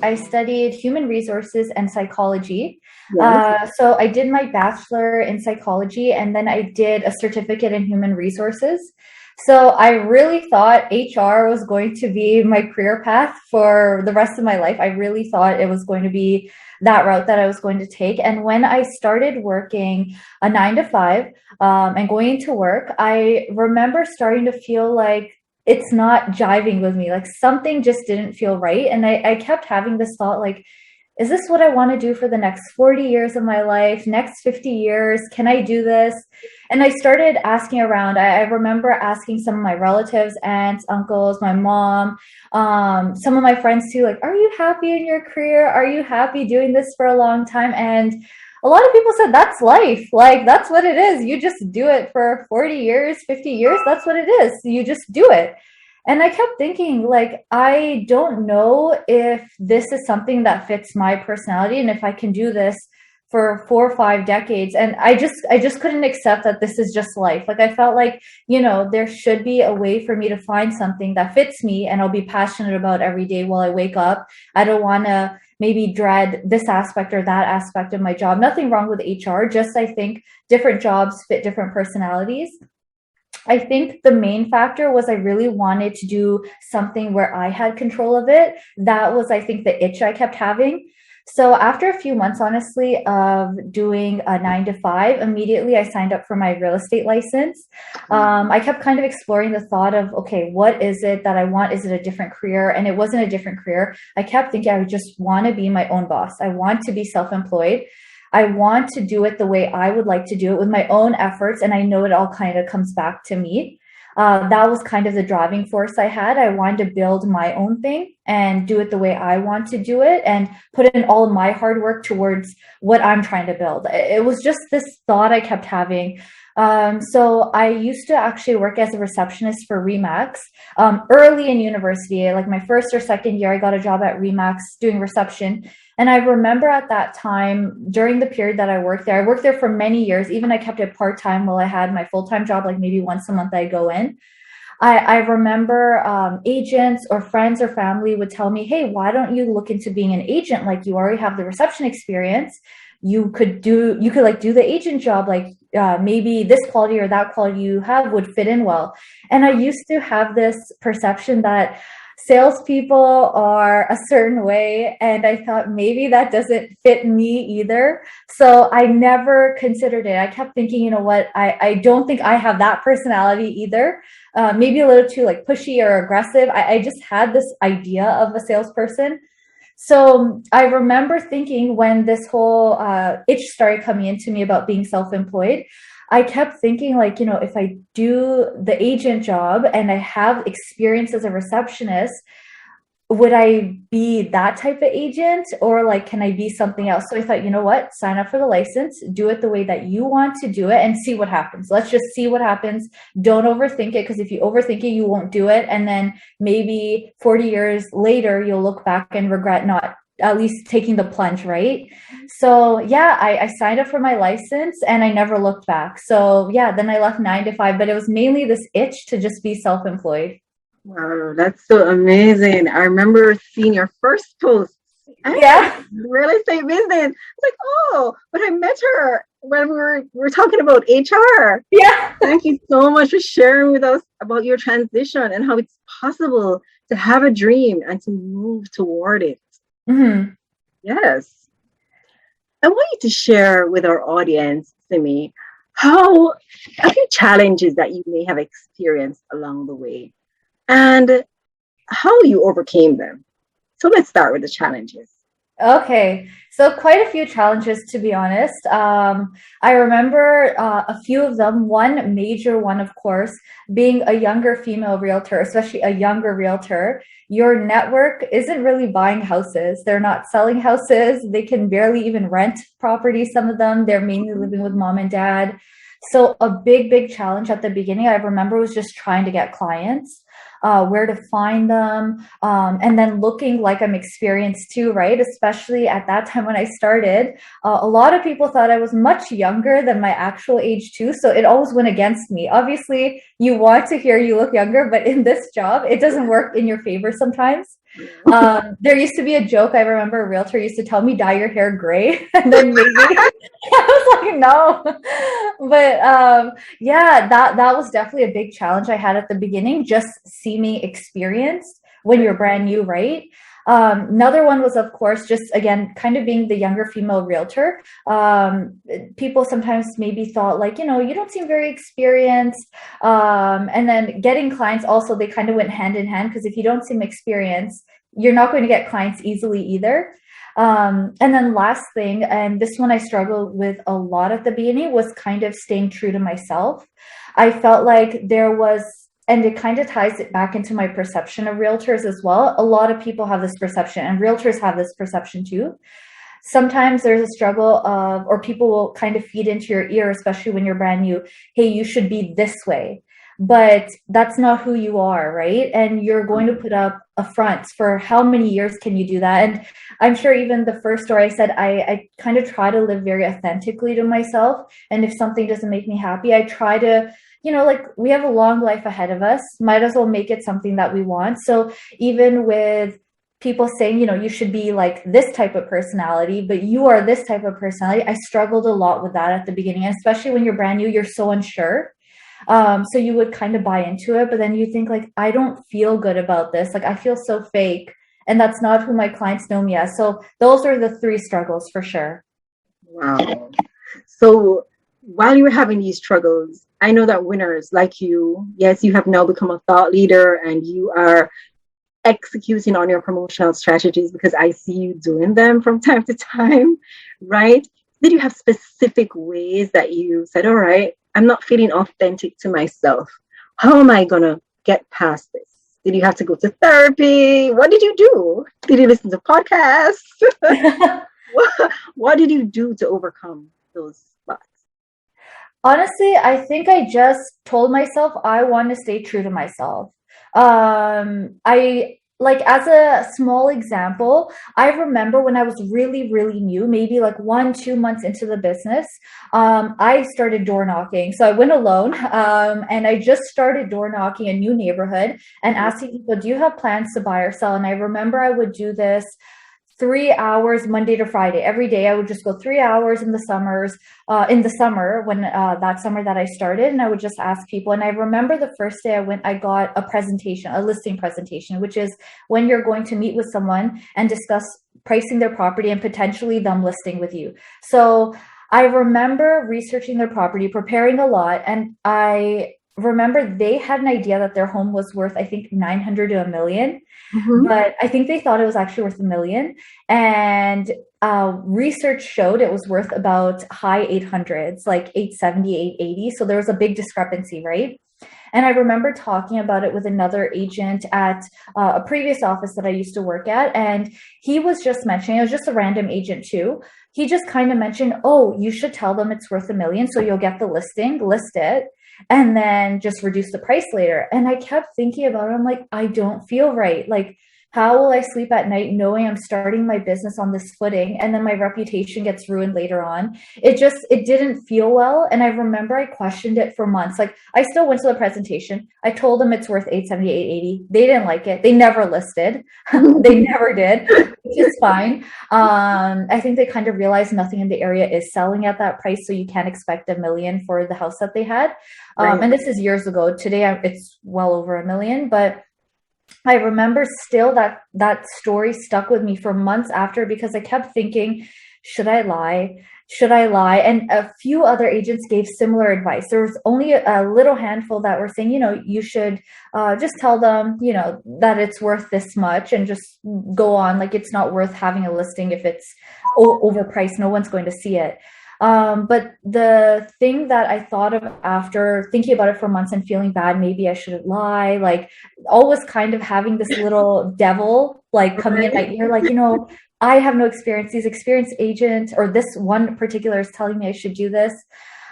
I studied human resources and psychology. Yes. So I did my bachelor in psychology, and then I did a certificate in human resources. So I really thought HR was going to be my career path for the rest of my life. I really thought it was going to be that route that I was going to take. And when I started working a 9 to 5 and going into work, I remember starting to feel like it's not jiving with me. Like something just didn't feel right. And I kept having this thought like, is this what I want to do for the next 40 years of my life, next 50 years? Can I do this? And I started asking around. I remember asking some of my relatives, aunts, uncles, my mom, some of my friends too, like, are you happy in your career? Are you happy doing this for a long time? And a lot of people said that's life. Like, that's what it is. You just do it for 40 years, 50 years. That's what it is. You just do it. And I kept thinking, like, I don't know if this is something that fits my personality and if I can do this for 4 or 5 decades. And I just couldn't accept that this is just life. Like, I felt like, there should be a way for me to find something that fits me and I'll be passionate about every day while I wake up. I don't want to maybe dread this aspect or that aspect of my job. Nothing wrong with HR, just I think different jobs fit different personalities. I think the main factor was I really wanted to do something where I had control of it. That was, I think, the itch I kept having. So after a few months, honestly, of doing a 9 to 5, immediately I signed up for my real estate license. I kept kind of exploring the thought of, okay, what is it that I want? Is it a different career? And it wasn't a different career. I kept thinking I would just want to be my own boss. I want to be self-employed. I want to do it the way I would like to do it with my own efforts. And I know it all kind of comes back to me. That was kind of the driving force I had. I wanted to build my own thing and do it the way I want to do it and put in all of my hard work towards what I'm trying to build. It was just this thought I kept having. So I used to actually work as a receptionist for Remax early in university. Like my first or second year, I got a job at Remax doing reception. And I remember at that time, during the period that I worked there for many years. Even I kept it part-time while I had my full-time job, like maybe once a month I go in. I remember agents or friends or family would tell me, hey, why don't you look into being an agent? Like you already have the reception experience. You could like do the agent job. Like maybe this quality or that quality you have would fit in well. And I used to have this perception that salespeople are a certain way, and I thought maybe that doesn't fit me either. So I never considered it. I kept thinking, you know what, I don't think I have that personality either. Maybe a little too like pushy or aggressive. I just had this idea of a salesperson. So I remember thinking when this whole itch started coming into me about being self-employed, I kept thinking like, if I do the agent job and I have experience as a receptionist, would I be that type of agent or like, can I be something else? So I thought, you know what, sign up for the license, do it the way that you want to do it and see what happens. Let's just see what happens. Don't overthink it, because if you overthink it, you won't do it. And then maybe 40 years later, you'll look back and regret not at least taking the plunge, right? So yeah, I signed up for my license and I never looked back. So yeah, then I left 9 to 5, but it was mainly this itch to just be self-employed. Wow, that's so amazing. I remember seeing your first post. Yeah. Real estate business. I was like, oh, but I met her when we were talking about HR. Yeah. Thank you so much for sharing with us about your transition and how it's possible to have a dream and to move toward it. Mm-hmm. Yes. I want you to share with our audience, Simmi, how a few challenges that you may have experienced along the way and how you overcame them. So let's start with the challenges. Okay, so quite a few challenges, to be honest. I remember a few of them. One major one, of course, being a younger female realtor, especially a younger realtor. Your network isn't really buying houses. They're not selling houses. They can barely even rent properties, some of them. They're mainly living with mom and dad. So a big challenge at the beginning, I remember, was just trying to get clients. Where to find them, and then looking like I'm experienced too, right? Especially at that time when I started, a lot of people thought I was much younger than my actual age too, so it always went against me. Obviously, you want to hear you look younger, but in this job, it doesn't work in your favor sometimes. There used to be a joke. I remember a realtor used to tell me, dye your hair gray. And then maybe I was like, no. But yeah, that was definitely a big challenge I had at the beginning. Just see me experienced when you're brand new, right? Another one was, of course, just again, kind of being the younger female realtor. People sometimes maybe thought, like, you don't seem very experienced. And then getting clients also, they kind of went hand in hand, because if you don't seem experienced, you're not going to get clients easily either. And then last thing, and this one I struggled with a lot at the beginning, was kind of staying true to myself. I felt like there was, and it kind of ties it back into my perception of realtors as well. A lot of people have this perception, and realtors have this perception too. Sometimes there's a struggle of, or people will kind of feed into your ear, especially when you're brand new, hey, you should be this way. But that's not who you are, right? And you're going to put up a front for how many years can you do that? And I'm sure even the first story I said, I kind of try to live very authentically to myself. And if something doesn't make me happy, I try to, like, we have a long life ahead of us, might as well make it something that we want. So even with people saying, you should be like this type of personality, but you are this type of personality, I struggled a lot with that at the beginning, and especially when you're brand new, you're so unsure. So you would kind of buy into it, but then you think, like, I don't feel good about this. Like, I feel so fake, and that's not who my clients know me as. So those are the three struggles for sure. Wow. So while you were having these struggles, I know that winners like you, yes, you have now become a thought leader and you are executing on your promotional strategies, because I see you doing them from time to time, right? Did you have specific ways that you said, all right, I'm not feeling authentic to myself. How am I going to get past this? Did you have to go to therapy? What did you do? Did you listen to podcasts? What did you do to overcome those spots? Honestly, I think I just told myself I want to stay true to myself. I like, as a small example, I remember when I was really, really new, maybe like 1-2 months into the business, I started door knocking. So I went alone, and I just started door knocking a new neighborhood and asking people, do you have plans to buy or sell? And I remember I would do this 3 hours Monday to Friday. Every day I would just go 3 hours in the summer when that summer that I started, and I would just ask people. And I remember the first day I went, I got a listing presentation, which is when you're going to meet with someone and discuss pricing their property and potentially them listing with you. So I remember researching their property, preparing a lot, and I remember they had an idea that their home was worth, I think, 900 to $1 million. But I think they thought it was actually worth $1 million. And research showed it was worth about high 800s, like 870, 880. So there was a big discrepancy, right? And I remember talking about it with another agent at a previous office that I used to work at. And he was just mentioning, it was just a random agent too. He just kind of mentioned, oh, you should tell them it's worth $1 million. So you'll get the listing, list it, and then just reduce the price later. And I kept thinking about it. I'm like, I don't feel right. Like, how will I sleep at night knowing I'm starting my business on this footing and then my reputation gets ruined later on? It didn't feel well. And I remember I questioned it for months. Like, I still went to the presentation. I told them it's worth 870, 880. They didn't like it. They never listed. They never did, which is fine. I think they kind of realized nothing in the area is selling at that price. So you can't expect $1 million for the house that they had. Right. And this is years ago. Today it's well over $1 million, but I remember still that story stuck with me for months after, because I kept thinking, should I lie? Should I lie? And a few other agents gave similar advice. There was only a little handful that were saying, you should just tell them, that it's worth this much and just go on. Like, it's not worth having a listing if it's overpriced. No one's going to see it. But the thing that I thought of after thinking about it for months and feeling bad, maybe I shouldn't lie, like always kind of having this little devil like coming in my ear, like, I have no experience. These experienced agents or this one particular is telling me I should do this.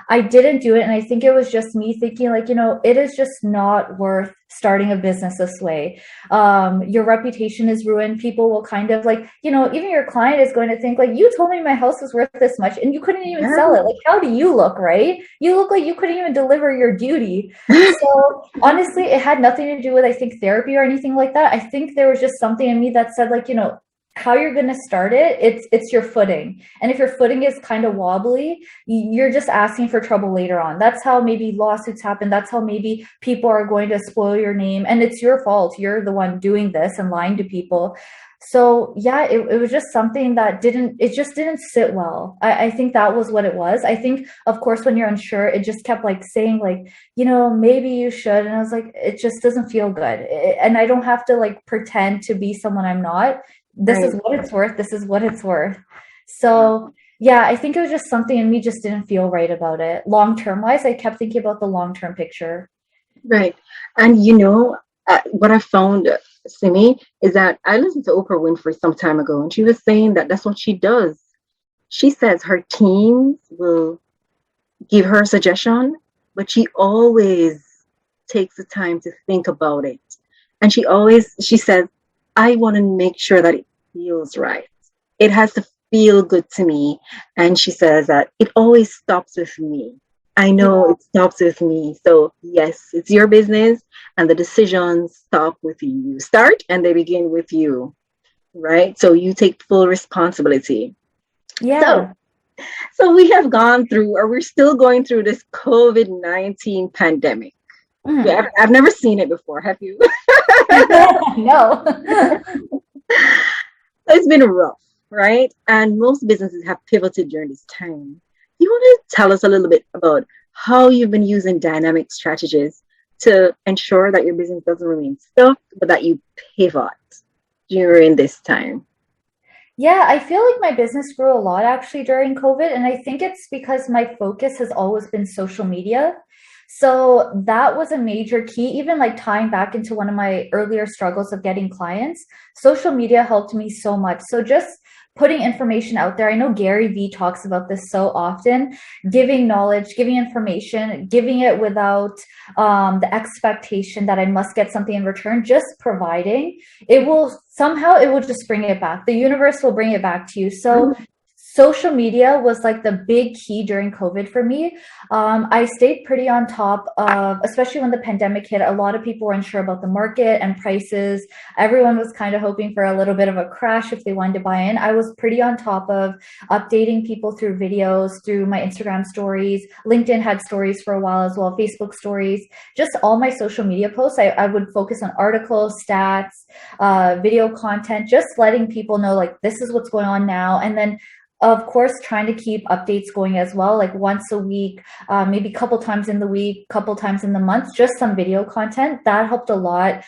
I didn't do it. And I think it was just me thinking like, it is just not worth starting a business this way. Your reputation is ruined. People will kind of like, even your client is going to think like, you told me my house was worth this much and you couldn't even sell it. Like, how do you look, right? You look like you couldn't even deliver your duty. So honestly, it had nothing to do with, I think, therapy or anything like that. I think there was just something in me that said like, how you're going to start it, it's your footing. And if your footing is kind of wobbly, you're just asking for trouble later on. That's how maybe lawsuits happen. That's how maybe people are going to spoil your name. And it's your fault. You're the one doing this and lying to people. So yeah, it was just something that just didn't sit well. I think that was what it was. I think, of course, when you're unsure, it just kept like saying like, maybe you should. And I was like, it just doesn't feel good. And I don't have to like pretend to be someone I'm not. This is what it's worth. This is what it's worth. So yeah, I think it was just something in me just didn't feel right about it. Long-term wise, I kept thinking about the long-term picture. Right. And what I found, Simmi, is that I listened to Oprah Winfrey some time ago, and she was saying that that's what she does. She says her teams will give her a suggestion, but she always takes the time to think about it. And she says, I want to make sure that it feels right. It has to feel good to me. And she says that it always stops with me. I know it stops with me. So yes, it's your business and the decisions stop with you. You start and they begin with you, right? So you take full responsibility. Yeah. So we have gone through, or we're still going through this COVID-19 pandemic. Yeah, I've never seen it before. Have you? No. It's been rough, right? And most businesses have pivoted during this time. You want to tell us a little bit about how you've been using dynamic strategies to ensure that your business doesn't remain stuck, but that you pivot during this time? Yeah, I feel like my business grew a lot actually during COVID. And I think it's because my focus has always been social media. So that was a major key, even like tying back into one of my earlier struggles of getting clients. Social media helped me so much. So just putting information out there. I know Gary Vee talks about this so often, giving knowledge, giving information, giving it without the expectation that I must get something in return, just providing. It will just bring it back. The universe will bring it back to you. So social media was like the big key during COVID for me. I stayed pretty on top of, especially when the pandemic hit, a lot of people were unsure about the market and prices. Everyone was kind of hoping for a little bit of a crash if they wanted to buy in. I was pretty on top of updating people through videos, through my Instagram stories. LinkedIn had stories for a while as well, Facebook stories, just all my social media posts. I would focus on articles, stats, video content, just letting people know like, this is what's going on now. And then of course, trying to keep updates going as well, like once a week, maybe a couple times in the week, couple times in the month, just some video content. That helped a lot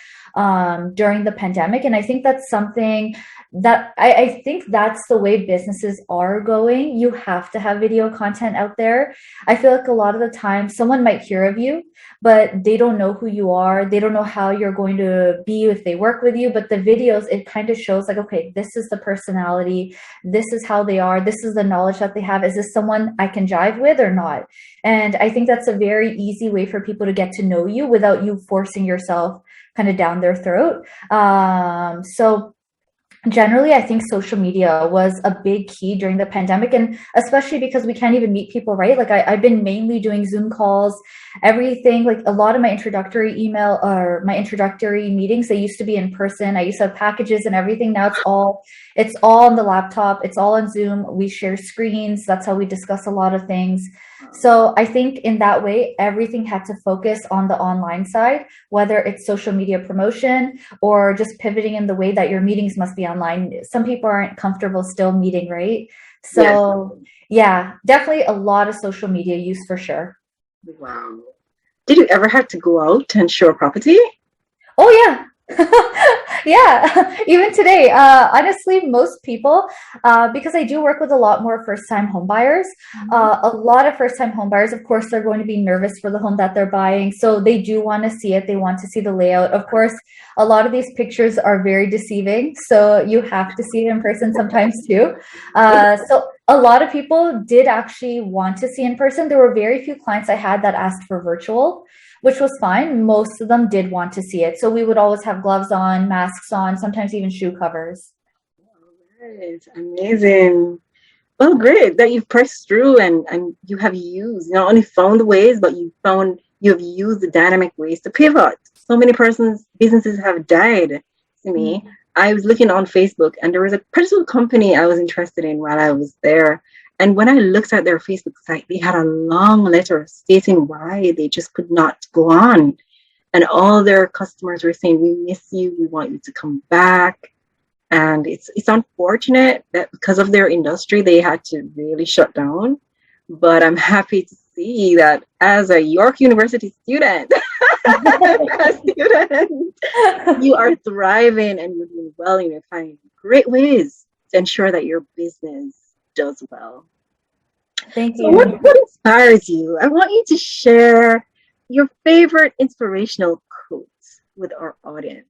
during the pandemic. And I think that's something that I think that's the way businesses are going. You have to have video content out there. I feel like a lot of the time someone might hear of you, but they don't know who you are. They don't know how you're going to be if they work with you. But the videos, it kind of shows like, okay, this is the personality. This is how they are. This is the knowledge that they have. Is this someone I can jive with or not? And I think that's a very easy way for people to get to know you without you forcing yourself kind of down their throat. So generally, I think social media was a big key during the pandemic, and especially because we can't even meet people, right? Like I've been mainly doing Zoom calls, everything, like a lot of my introductory email or my introductory meetings, they used to be in person. I used to have packages and everything. Now it's all on the laptop. It's all on Zoom. We share screens. That's how we discuss a lot of things. So I think in that way, everything had to focus on the online side, whether it's social media promotion or just pivoting in the way that your meetings must be online. Some people aren't comfortable still meeting, right? So yeah, definitely a lot of social media use for sure. Wow. Did you ever have to go out and show a property? Oh yeah. Yeah, even today, honestly, most people, because I do work with a lot more first-time home buyers, a lot of first-time home buyers, of course, they're going to be nervous for the home that they're buying. So they do want to see it. They want to see the layout. Of course, a lot of these pictures are very deceiving. So you have to see it in person sometimes too. So a lot of people did actually want to see in person. There were very few clients I had that asked for virtual, which was fine. Most of them did want to see it. So we would always have gloves on, masks on, sometimes even shoe covers. Right. Amazing. Well, great that you've pressed through and you have used, not only found the ways, but you have used the dynamic ways to pivot. So many businesses have died to me. Mm-hmm. I was looking on Facebook and there was a particular company I was interested in while I was there. And when I looked at their Facebook site, they had a long letter stating why they just could not go on. And all their customers were saying, we miss you, we want you to come back. And it's unfortunate that because of their industry, they had to really shut down. But I'm happy to see that as a York University student, you are thriving and you're doing well and you're finding great ways to ensure that your business does well. Thank So you. what inspires you? I want you to share your favorite inspirational quotes with our audience.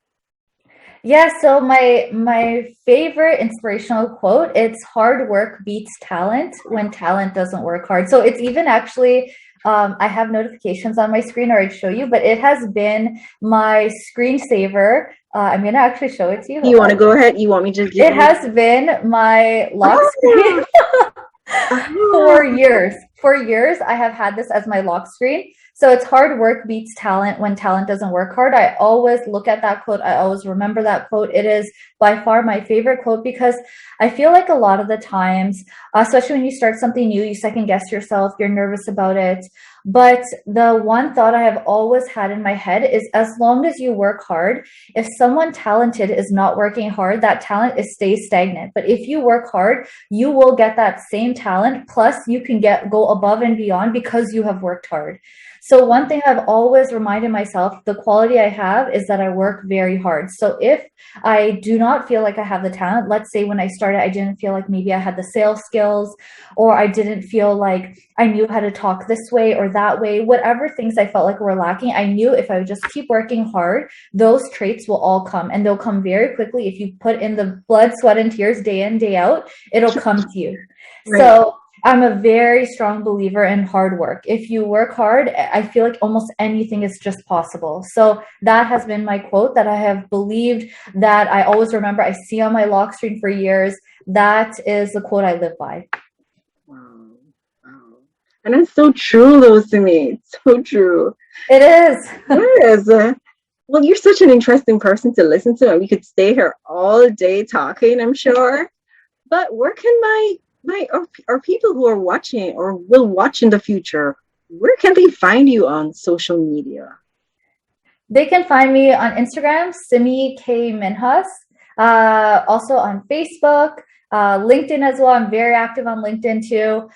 Yeah, so my favorite inspirational quote, it's hard work beats talent when talent doesn't work hard. So it's even actually I have notifications on my screen, or I'd show you, but it has been my screensaver. I'm gonna actually show it to you. You want to go ahead? You want me to give It has been my lock screen for years. For years, I have had this as my lock screen. So it's hard work beats talent when talent doesn't work hard. I always look at that quote. I always remember that quote. It is by far my favorite quote because I feel like a lot of the times, especially when you start something new, you second guess yourself, you're nervous about it. But the one thought I have always had in my head is as long as you work hard, if someone talented is not working hard, that talent stays stagnant. But if you work hard, you will get that same talent. Plus you can go above and beyond because you have worked hard. So one thing I've always reminded myself, the quality I have is that I work very hard. So if I do not feel like I have the talent, let's say when I started, I didn't feel like maybe I had the sales skills, or I didn't feel like I knew how to talk this way or that way, whatever things I felt like were lacking, I knew if I would just keep working hard, those traits will all come, and they'll come very quickly. If you put in the blood, sweat, and tears day in, day out, it'll come to you. Right. So I'm a very strong believer in hard work. If you work hard, I feel like almost anything is just possible. So that has been my quote that I have believed, that I always remember. I see on my lock screen for years. That is the quote I live by. Wow. Wow. And it's so true, though, Simmi. It's so true. It is. Yes. Well, you're such an interesting person to listen to, and we could stay here all day talking, I'm sure. But where can our people who are watching or will watch in the future, where can they find you on social media? They can find me on Instagram, Simmikminhas, also on Facebook, LinkedIn as well. I'm very active on LinkedIn too.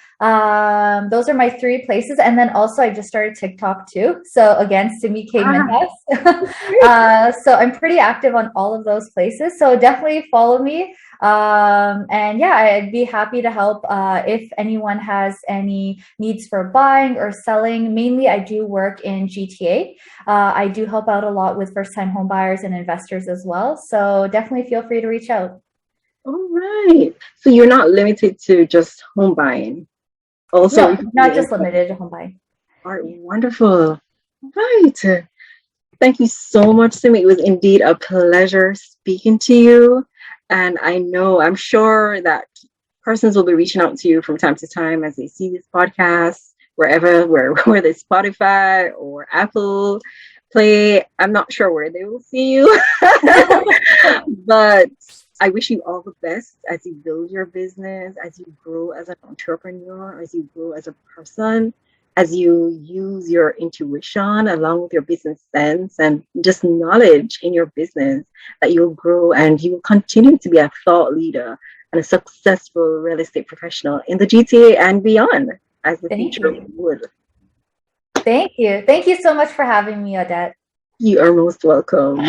Those are my 3 places. And then also I just started TikTok too. So again, Simmikminhas. So I'm pretty active on all of those places. So definitely follow me. And yeah, I'd be happy to help if anyone has any needs for buying or selling. Mainly, I do work in GTA. I do help out a lot with first-time home buyers and investors as well. So definitely feel free to reach out. All right. So you're not limited to just home buying. Also, no, not just limited to home buying. All right, wonderful. Right. Thank you so much, Simmi. It was indeed a pleasure speaking to you. And I'm sure that persons will be reaching out to you from time to time as they see this podcast, whether it's Spotify or Apple Play. I'm not sure where they will see you, but I wish you all the best as you build your business, as you grow as an entrepreneur, as you grow as a person, as you use your intuition along with your business sense and just knowledge in your business, that you'll grow and you will continue to be a thought leader and a successful real estate professional in the GTA and beyond, as the future would. Thank you. Thank you so much for having me, Odette. You are most welcome.